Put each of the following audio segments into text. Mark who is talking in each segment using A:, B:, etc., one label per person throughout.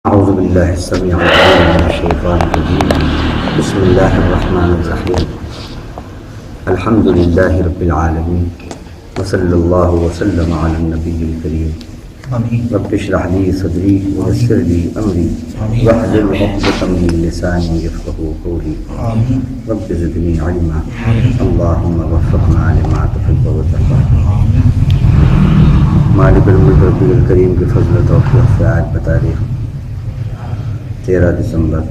A: اعوذ باللہ السمیع العلیم من الشیطان الرجیم بسم اللہ الرحمن الرحیم الحمد للہ رب العالمین وصلی اللہ وسلم علی النبی الکریم رب اشرح لی صدری ویسر لی امری واحلل عقدۃ من لسانی یفقہوا قولی رب زدنی علما اللہم وفقنا لما تحب وترضى. مالک الملک رب الکریم کے فضل و توفیق سے آج بتاریخ 13 دسمبر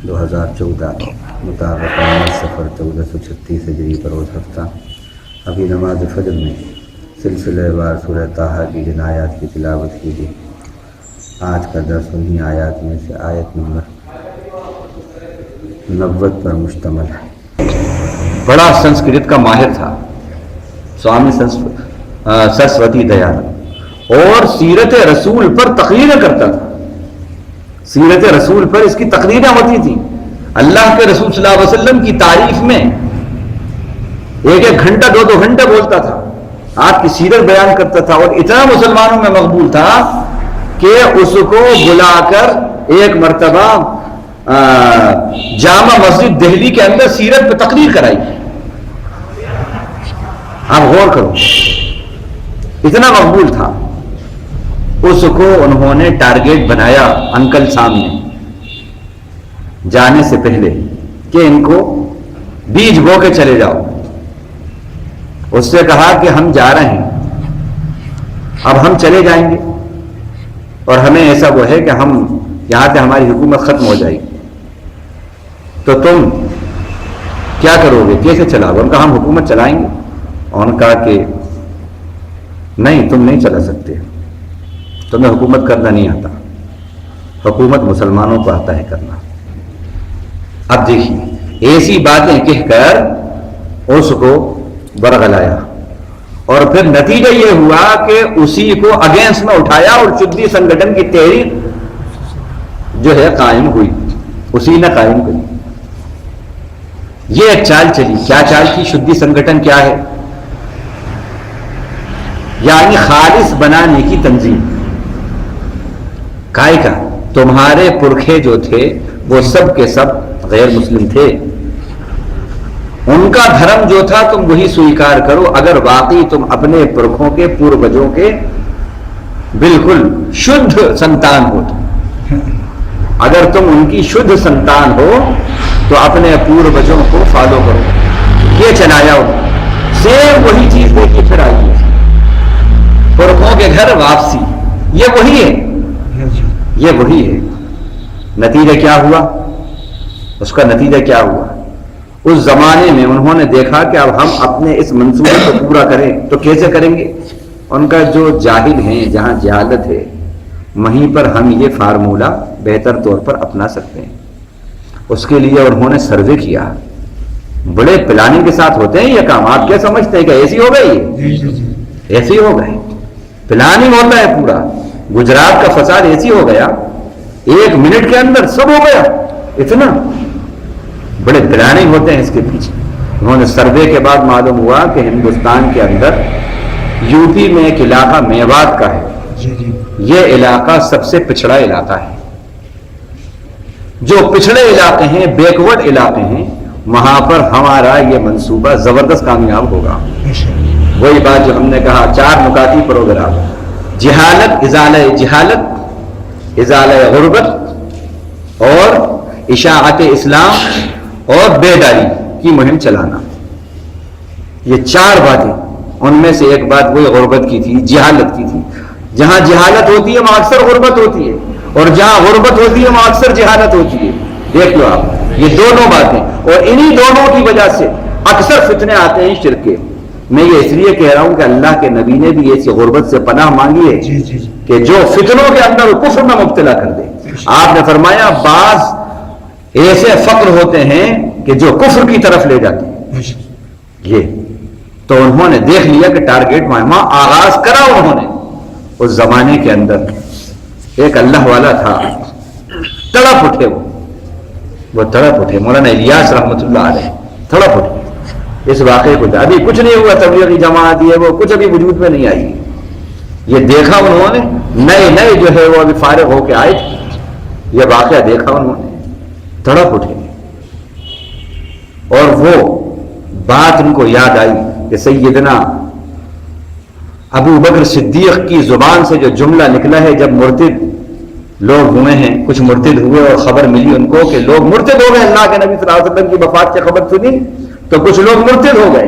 A: 2014 مطابق سفر 1436 ہجری بروز ہفتہ. ابھی نماز فجر میں سلسلہ وار سورہ طٰہٰ کی جن آیات کی تلاوت کی گئی. آج کا درس انہی آیات میں سے آیت نمبر 90 پر مشتمل ہے.
B: بڑا سنسکرت کا ماہر تھا سوامی سرسوتی دیانند، اور سیرت رسول پر تقریریں کرتا تھا. سیرت رسول پر اس کی تقریریں ہوتی تھیں. اللہ کے رسول صلی اللہ علیہ وسلم کی تعریف میں ایک گھنٹہ دو گھنٹے بولتا تھا، آپ کی سیرت بیان کرتا تھا، اور اتنا مسلمانوں میں مقبول تھا کہ اس کو بلا کر ایک مرتبہ جامع مسجد دہلی کے اندر سیرت پہ تقریر کرائی. آپ غور کرو، اتنا مقبول تھا. اس کو انہوں نے ٹارگیٹ بنایا انکل سامنے جانے سے پہلے کہ ان کو بیج بو کے چلے جاؤ. اس سے کہا کہ ہم جا رہے ہیں، اب ہم چلے جائیں گے اور ہمیں ایسا وہ ہے کہ ہم یہاں سے ہماری حکومت ختم ہو جائے گی، تو تم کیا کرو گے، کیسے چلاؤ گے؟ ان کا ہم حکومت چلائیں گے. اور ان کہا کہ نہیں، تم نہیں چلا سکتے، تمہیں حکومت کرنا نہیں آتا، حکومت مسلمانوں کو آتا ہے کرنا. اب دیکھیے، ایسی باتیں کہہ کر اس کو برگلایا، اور پھر نتیجہ یہ ہوا کہ اسی کو اگینسٹ میں اٹھایا اور شدی سنگٹن کی تحریک جو ہے قائم ہوئی، اسی نے قائم کری. یہ ایک چال چلی. کیا چال تھی؟ شدی سنگٹن کیا ہے؟ یعنی خالص بنانے کی تنظیم. کائے کا تمہارے پرکھے جو تھے وہ سب کے سب غیر مسلم تھے، ان کا دھرم جو تھا تم وہی سویکار کرو. اگر واقعی تم اپنے پرکھوں کے پوروجوں کے بالکل شدھ سنتان ہو، اگر تم ان کی شدھ سنتان ہو تو اپنے پوروجوں کو فالو کرو. یہ چلایا ہو، سیم وہی چیز دے کے پھر آئی ہے. پرکھوں کے گھر واپسی، یہ وہی ہے، یہ وہی ہے. نتیجہ کیا ہوا؟ اس کا نتیجہ کیا ہوا؟ اس زمانے میں انہوں نے دیکھا کہ اب ہم اپنے اس منصوبے کو پورا کریں تو کیسے کریں گے؟ ان کا جو جاہل ہیں، جہاں جہالت ہے، وہیں پر ہم یہ فارمولہ بہتر طور پر اپنا سکتے ہیں. اس کے لیے انہوں نے سروے کیا. بڑے پلاننگ کے ساتھ ہوتے ہیں یہ کام. آپ کیا سمجھتے ہیں کہ ایسی ہو گئی؟ ایسی ہو گئی. پلاننگ ہوتا ہے پورا. گجرات کا فساد ایسی ہو گیا، 1 منٹ کے اندر سب ہو گیا. اتنا بڑے پلاننگ ہوتے ہیں اس کے پیچھے. انہوں نے سروے کے بعد معلوم ہوا کہ ہندوستان کے اندر یو پی میں ایک علاقہ میوات کا ہے، یہ علاقہ سب سے پچھڑا علاقہ ہے. جو پچھڑے علاقے ہیں، بیکورڈ علاقے ہیں، وہاں پر ہمارا یہ منصوبہ زبردست کامیاب ہوگا. وہی بات جو ہم نے کہا، 4 نکاتی پروگرام: جہالت، ازالہ غربت، اور اشاعت اسلام، اور بیداری کی مہم چلانا. یہ 4 باتیں. ان میں سے ایک بات وہی غربت کی تھی، جہالت کی تھی. جہاں جہالت ہوتی ہے وہاں اکثر غربت ہوتی ہے، اور جہاں غربت ہوتی ہے وہاں اکثر جہالت ہوتی ہے. دیکھ لو آپ، یہ دونوں باتیں، اور انہی دونوں کی وجہ سے اکثر فتنے آتے ہیں شرک کے. میں یہ اس لیے کہہ رہا ہوں کہ اللہ کے نبی نے بھی ایسی غربت سے پناہ مانگی ہے کہ جو فتنوں کے اندر کفر میں مبتلا کر دے. آپ نے فرمایا بعض ایسے فقر ہوتے ہیں کہ جو کفر کی طرف لے جاتے ہیں. یہ تو انہوں نے دیکھ لیا کہ ٹارگیٹ وہاں آغاز کرا. انہوں نے اس زمانے کے اندر ایک اللہ والا تھا، تڑپ اٹھے. وہ تڑپ اٹھے، مولانا الیاس رحمۃ اللہ علیہ تڑپ اٹھے اس واقعے کو. ابھی کچھ نہیں ہوا، تبلیغی جماعت یہ وہ کچھ ابھی وجود میں نہیں آئی. یہ دیکھا انہوں نے، نئے جو ہے وہ ابھی فارغ ہو کے آئے تھے. یہ واقعہ دیکھا انہوں نے، تڑپ اٹھے، اور وہ بات ان کو یاد آئی کہ سیدنا ابو بکر صدیق کی زبان سے جو جملہ نکلا ہے جب مرتد لوگ ہوئے ہیں، کچھ مرتد ہوئے اور خبر ملی ان کو کہ لوگ مرتد ہو گئے، اللہ کے نبی صلی اللہ علیہ وسلم کی وفات کی خبر سنی تو کچھ لوگ مرتد ہو گئے۔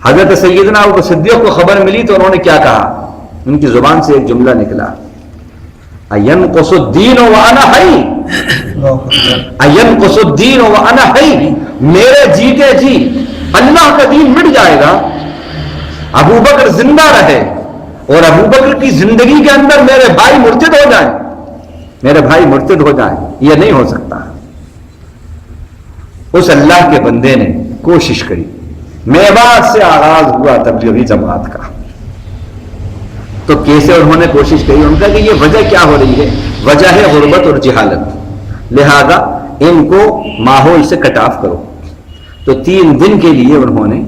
B: حضرت سیدنا ابو صدیق کو خبر ملی تو انہوں نے کیا کہا؟ ان کی زبان سے ایک جملہ نکلا، اَيَنْقُصُ الدِّينُ وَأَنَا حَيٌّ، اَيَنْقُصُ الدِّينُ وَأَنَا حَيٌّ، میرے جیتے جی اللہ کا دین مٹ جائے گا، ابو بکر زندہ رہے اور ابو بکر کی زندگی کے اندر میرے بھائی مرتد ہو جائیں، میرے بھائی مرتد ہو جائیں، یہ نہیں ہو سکتا۔ اس اللہ کے بندے نے کوشش کری، میوات سے آغاز ہوا تبلیغی جماعت کا، تو کیسے انہوں نے کوشش کی؟ ان کا کہ یہ وجہ کیا ہو رہی ہے؟ وجہ ہے غربت اور جہالت، لہذا ان کو ماحول سے کٹ آف کرو۔ تو 3 دن کے لیے انہوں نے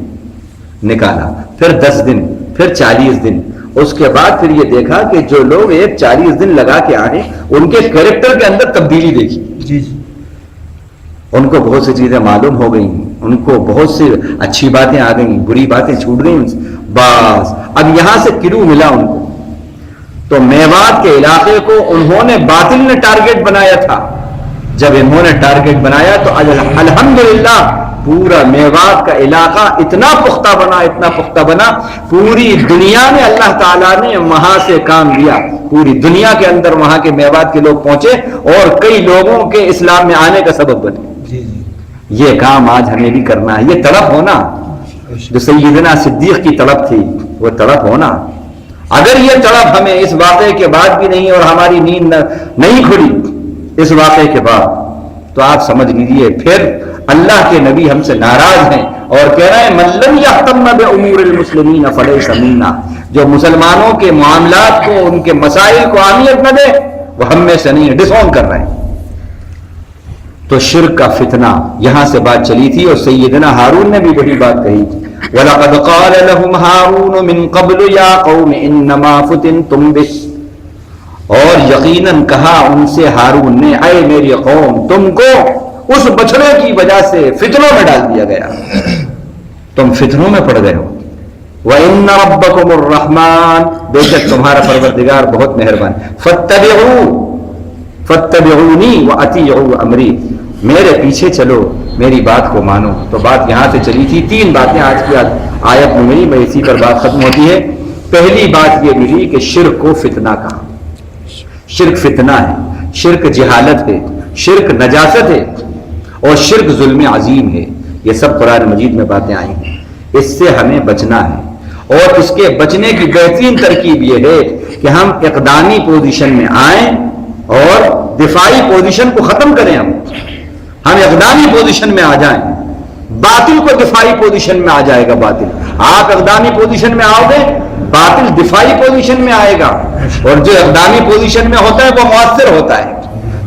B: نکالا، پھر 10 دن، پھر 40 دن، اس کے بعد پھر یہ دیکھا کہ جو لوگ ایک 40 دن لگا کے آئے ان کے کریکٹر کے اندر تبدیلی دیکھی، ان کو بہت سی چیزیں معلوم ہو گئیں، ان کو بہت سی اچھی باتیں آ گئیں، بری باتیں چھوٹ گئیں، بس اب یہاں سے کلو ملا ان کو۔ تو میوات کے علاقے کو انہوں نے باطل نے ٹارگٹ بنایا تھا، جب انہوں نے ٹارگٹ بنایا تو الحمدللہ پورا میوات کا علاقہ اتنا پختہ بنا، اتنا پختہ بنا، پوری دنیا میں اللہ تعالیٰ نے وہاں سے کام لیا، پوری دنیا کے اندر وہاں کے میوات کے لوگ پہنچے اور کئی لوگوں کے اسلام میں آنے کا سبب بنے۔ یہ کام آج ہمیں بھی کرنا ہے، یہ تڑپ ہونا جو سیدنا صدیق کی تڑپ تھی، وہ تڑپ ہونا۔ اگر یہ تڑپ ہمیں اس واقعے کے بعد بھی نہیں اور ہماری نیند نہیں کھلی اس واقعے کے بعد، تو آپ سمجھ لیجیے پھر اللہ کے نبی ہم سے ناراض ہیں اور کہہ رہے ہیں من لم یہتم بامور المسلمین فلیس منا، جو مسلمانوں کے معاملات کو، ان کے مسائل کو اہمیت نہ دے وہ ہم میں سے نہیں ہے، ڈس آن کر رہے ہیں۔ تو شرک کا فتنہ یہاں سے بات چلی تھی، اور سیدنا ہارون نے بھی وہی بات کہی تھی، وَلَقَدْ قَالَ لَهُمْ هَارُونُ مِن قَبْلُ يَا قَوْمِ إِنَّمَا فُتِنْتُمْ بِهِ، اور یقیناً کہا ان سے ہارون نے، اے میری قوم، تم کو اس بچڑے کی وجہ سے فتنوں میں ڈال دیا گیا، تم فتنوں میں پڑ گئے ہو۔ وَإِنَّ رَبَّكُمُ الرَّحْمَنُ، بے شک تمہارا پروردگار بہت مہربان، فَاتَّبِعُونِي وَأَطِیعُوا أَمْرِی، میرے پیچھے چلو، میری بات کو مانو۔ تو بات یہاں سے چلی تھی، 3 باتیں آج کی آیت میں ملی، میں اسی پر بات ختم ہوتی ہے۔ پہلی بات یہ ملی کہ شرک کو فتنہ کہا، شرک فتنہ ہے، شرک جہالت ہے، شرک نجاست ہے، اور شرک ظلم عظیم ہے۔ یہ سب قرآن مجید میں باتیں آئی ہیں، اس سے ہمیں بچنا ہے، اور اس کے بچنے کی بہترین ترکیب یہ ہے کہ ہم اقدامی پوزیشن میں آئیں اور دفاعی پوزیشن کو ختم کریں۔ ہم اقدامی پوزیشن میں آ جائیں، باطل کو دفاعی پوزیشن میں آ جائے گا باطل، آپ اقدامی پوزیشن میں آؤ گے، باطل دفاعی پوزیشن میں آئے گا، اور جو اقدامی پوزیشن میں ہوتا ہے وہ مؤثر ہوتا ہے،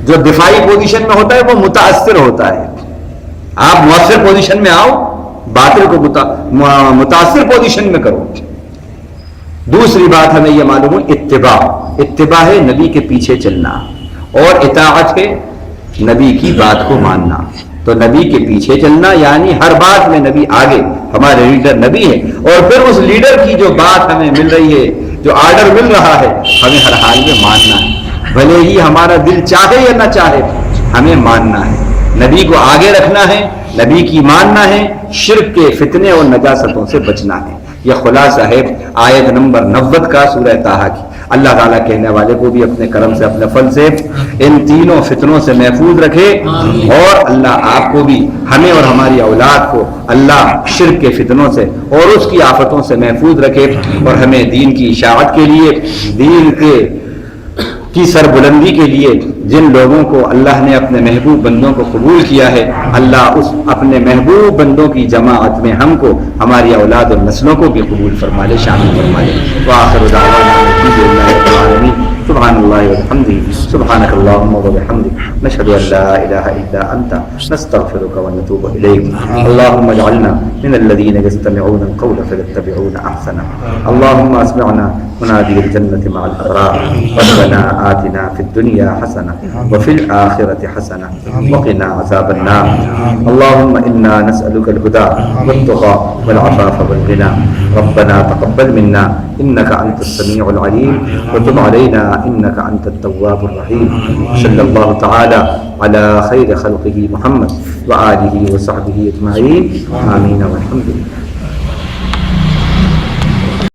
B: جو دفاعی پوزیشن میں ہوتا ہے وہ متاثر ہوتا ہے۔ آپ مؤثر پوزیشن میں آؤ، باطل کو متاثر پوزیشن میں کرو۔ دوسری بات ہمیں یہ معلوم ہے، اتباع ہے نبی کے پیچھے چلنا، اور اطاعت ہے نبی کی بات کو ماننا۔ تو نبی کے پیچھے چلنا یعنی ہر بات میں نبی آگے، ہمارے لیڈر نبی ہے، اور پھر اس لیڈر کی جو بات ہمیں مل رہی ہے، جو آرڈر مل رہا ہے، ہمیں ہر حال میں ماننا ہے، بھلے ہی ہمارا دل چاہے یا نہ چاہے، ہمیں ماننا ہے، نبی کو آگے رکھنا ہے، نبی کی ماننا ہے، شرک کے فتنے اور نجاستوں سے بچنا ہے۔ یہ خلاصہ ہے آیت نمبر 90 کا سورہ طٰہٰ کی۔ اللہ تعالیٰ کہنے والے کو بھی اپنے کرم سے، اپنے فضل سے ان تینوں فتنوں سے محفوظ رکھے، اور اللہ آپ کو بھی، ہمیں اور ہماری اولاد کو اللہ شرک کے فتنوں سے اور اس کی آفتوں سے محفوظ رکھے، اور ہمیں دین کی اشاعت کے لیے، دین کی سربلندی کے لیے جن لوگوں کو اللہ نے اپنے محبوب بندوں کو قبول کیا ہے، اللہ اس اپنے محبوب بندوں کی جماعت میں ہم کو، ہماری اولاد اور نسلوں کو بھی قبول فرما لے، شامل فرما لے۔ وآخر دعوانا الحمد للہ رب العالمین۔ سبحان اللہ وبحمدہ سبحانک اللہم وبحمدک نشہد ان لا الہ الا انت نستغفرک ونتوب الیک اللہم اجعلنا من الذین یستمعون القول فیتبعون احسنہ اللہم اسمعنا منادی الجنة مع الابرار ربنا آتنا في الدنيا حسنة وفي الآخرة حسنة وقنا عذاب النار اللهم إنا نسألك الهدى والتقى والعفاف والغنى ربنا تقبل منا إنك أنت السميع العليم وتب علينا إنك أنت التواب الرحيم صلى الله تعالى على خير خلقه محمد وآله وصحبه أجمعين آمين والحمد لله.